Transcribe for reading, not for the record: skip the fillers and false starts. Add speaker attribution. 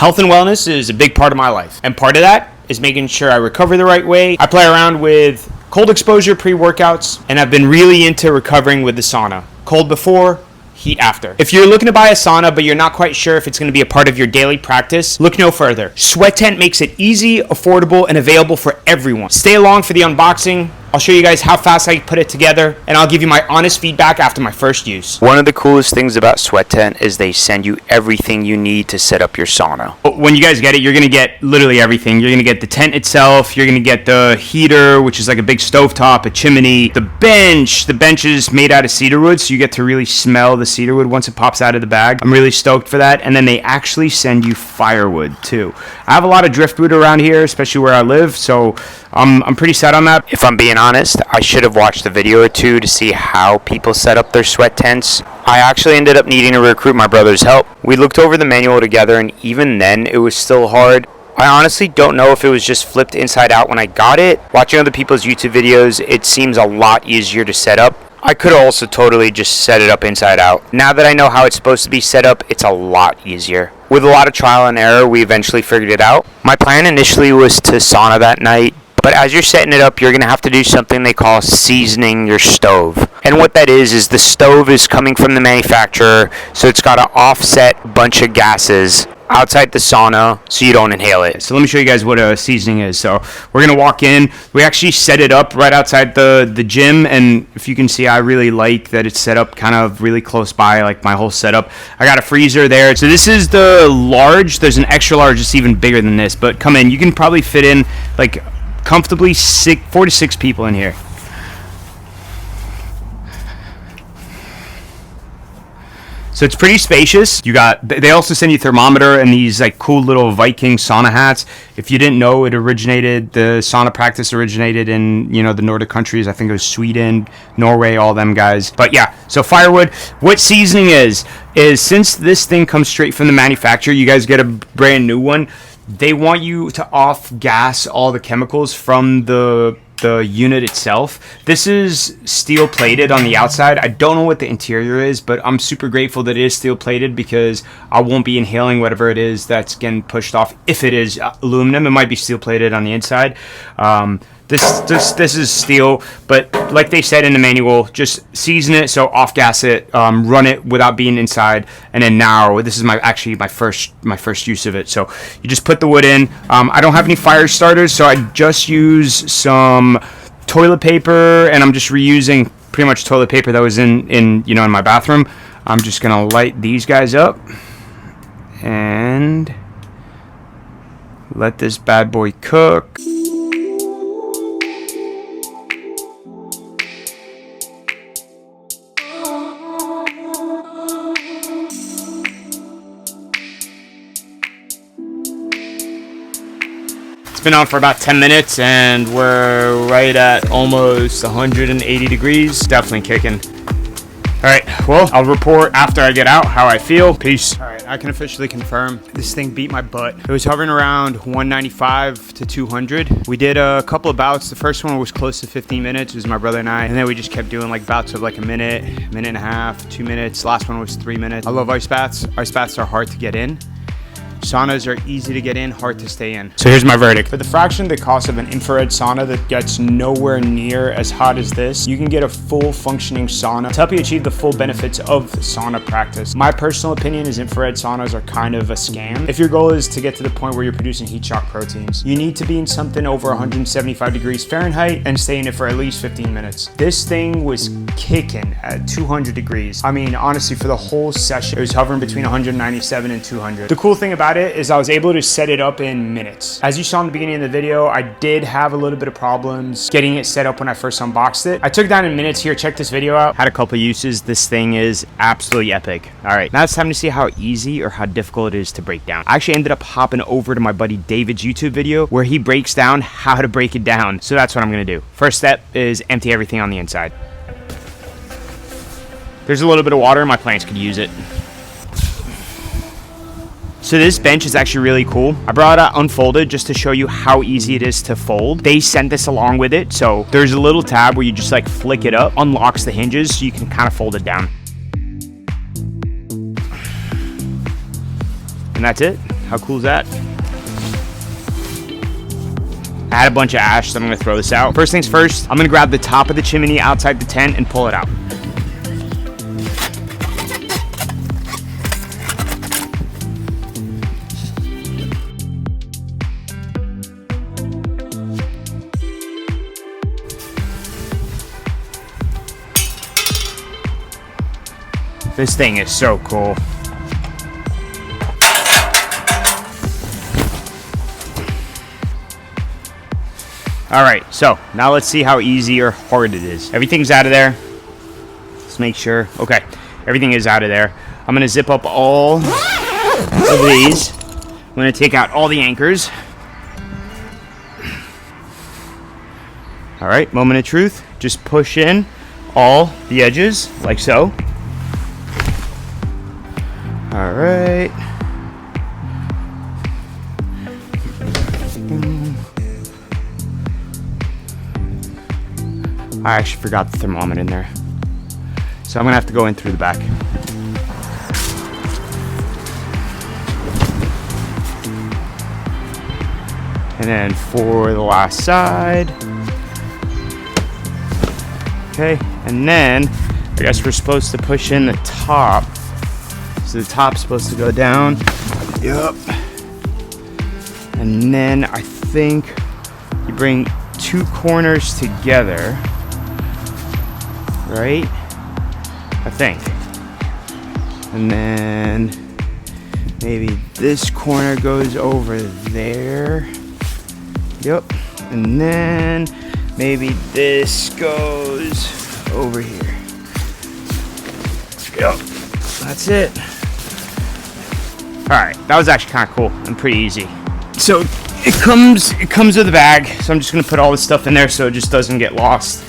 Speaker 1: Health and wellness is a big part of my life, and part of that is making sure I recover the right way. I play around with cold exposure pre-workouts, and I've been really into recovering with the sauna. Cold before, heat after. If you're looking to buy a sauna but you're not quite sure if it's going to be a part of your daily practice, look no further. SweatTent makes it easy, affordable, and available for everyone. Stay along for the unboxing. I'll show you guys how fast I put it together, and I'll give you my honest feedback after my first use.
Speaker 2: One of the coolest things about SweatTent is they send you everything you need to set up your sauna.
Speaker 1: When you guys get it, you're going to get literally everything. You're going to get the tent itself, you're going to get the heater, which is like a big stovetop, a chimney, the bench. The bench is made out of cedar wood, so you get to really smell the cedar wood once it pops out of the bag. I'm really stoked for that. And then they actually send you firewood too. I have a lot of driftwood around here, especially where I live, so I'm pretty set on that.
Speaker 2: If I'm being honest, I should have watched a video or two to see how people set up their sweat tents. I actually ended up needing to recruit my brother's help. We looked over the manual together, and even then it was still hard. I honestly don't know if it was just flipped inside out when I got it. Watching other people's YouTube videos, it seems a lot easier to set up. I could also totally just set it up inside out. Now that I know how it's supposed to be set up, it's a lot easier. With a lot of trial and error, we eventually figured it out. My plan initially was to sauna that night, but as you're setting it up, you're going to have to do something they call seasoning your stove. And what that is the stove is coming from the manufacturer, so it's got to offset a bunch of gases outside the sauna so you don't inhale it.
Speaker 1: So let me show you guys what a seasoning is. So we're going to walk in. We actually set it up right outside the gym, and if you can see, I really like that it's set up kind of really close by, like my whole setup. I got a freezer there. So this is the large. There's an extra large that's even bigger than this, but come in. You can probably fit in like comfortably 4 to 6 people in here. So it's pretty spacious. They also send you thermometer and these like cool little Viking sauna hats. If you didn't know, the sauna practice originated in, the Nordic countries. I think it was Sweden, Norway, all them guys. But yeah, so firewood. What seasoning is since this thing comes straight from the manufacturer, you guys get a brand new one. They want you to off-gas all the chemicals from the unit itself. This is steel plated on the outside. I don't know what the interior is, but I'm super grateful that it is steel plated because I won't be inhaling whatever it is that's getting pushed off. If it is aluminum, it might be steel plated on the inside. This is steel, but like they said in the manual, just season it, so off gas it, run it without being inside, and then now this is my first use of it. So you just put the wood in. I don't have any fire starters, so I just use some toilet paper, and I'm just reusing pretty much toilet paper that was in my bathroom. I'm just gonna light these guys up and let this bad boy cook. It's been on for about 10 minutes and we're right at almost 180 degrees. Definitely kicking. All right, well, I'll report after I get out how I feel. Peace. All right, I can officially confirm this thing beat my butt. It was hovering around 195 to 200. We did a couple of bouts. The first one was close to 15 minutes. It was my brother and I. And then we just kept doing like bouts of like a minute and a half, 2 minutes. Last one was 3 minutes. I love ice baths. Ice baths are hard to get in. Saunas are easy to get in, hard to stay in. So here's my verdict. For the fraction of the cost of an infrared sauna that gets nowhere near as hot as this, you can get a full functioning sauna to help you achieve the full benefits of sauna practice. My personal opinion is infrared saunas are kind of a scam. If your goal is to get to the point where you're producing heat shock proteins, you need to be in something over 175 degrees Fahrenheit and stay in it for at least 15 minutes. This thing was kicking at 200 degrees. I mean, honestly, for the whole session, it was hovering between 197 and 200. The cool thing about it is I was able to set it up in minutes. As you saw in the beginning of the video, I did have a little bit of problems getting it set up when I first unboxed it. I took it down in minutes here. Check this video out. Had a couple uses. This thing is absolutely epic. All right, now it's time to see how easy or how difficult it is to break down. I actually ended up hopping over to my buddy David's YouTube video where he breaks down how to break it down. So that's what I'm gonna do. First step is empty everything on the inside. There's a little bit of water. My plants could use it. So this bench is actually really cool. I brought it out unfolded just to show you how easy it is to fold. They sent this along with it. So there's a little tab where you just like flick it up, unlocks the hinges so you can kind of fold it down. And that's it. How cool is that? I had a bunch of ash, so I'm gonna throw this out. First things first, I'm gonna grab the top of the chimney outside the tent and pull it out. This thing is so cool. All right, so now let's see how easy or hard it is. Everything's out of there. Let's make sure. Okay, everything is out of there. I'm gonna zip up all of these. I'm gonna take out all the anchors. All right, moment of truth. Just push in all the edges like so. All right. I actually forgot the thermometer in there. So I'm gonna have to go in through the back. And then for the last side. Okay, and then I guess we're supposed to push in the top. So the top's supposed to go down. Yep. And then I think you bring two corners together. Right? I think. And then maybe this corner goes over there. Yep. And then maybe this goes over here. Yep. That's it. Alright, that was actually kind of cool and pretty easy. So it comes with a bag, so I'm just gonna put all this stuff in there so it just doesn't get lost.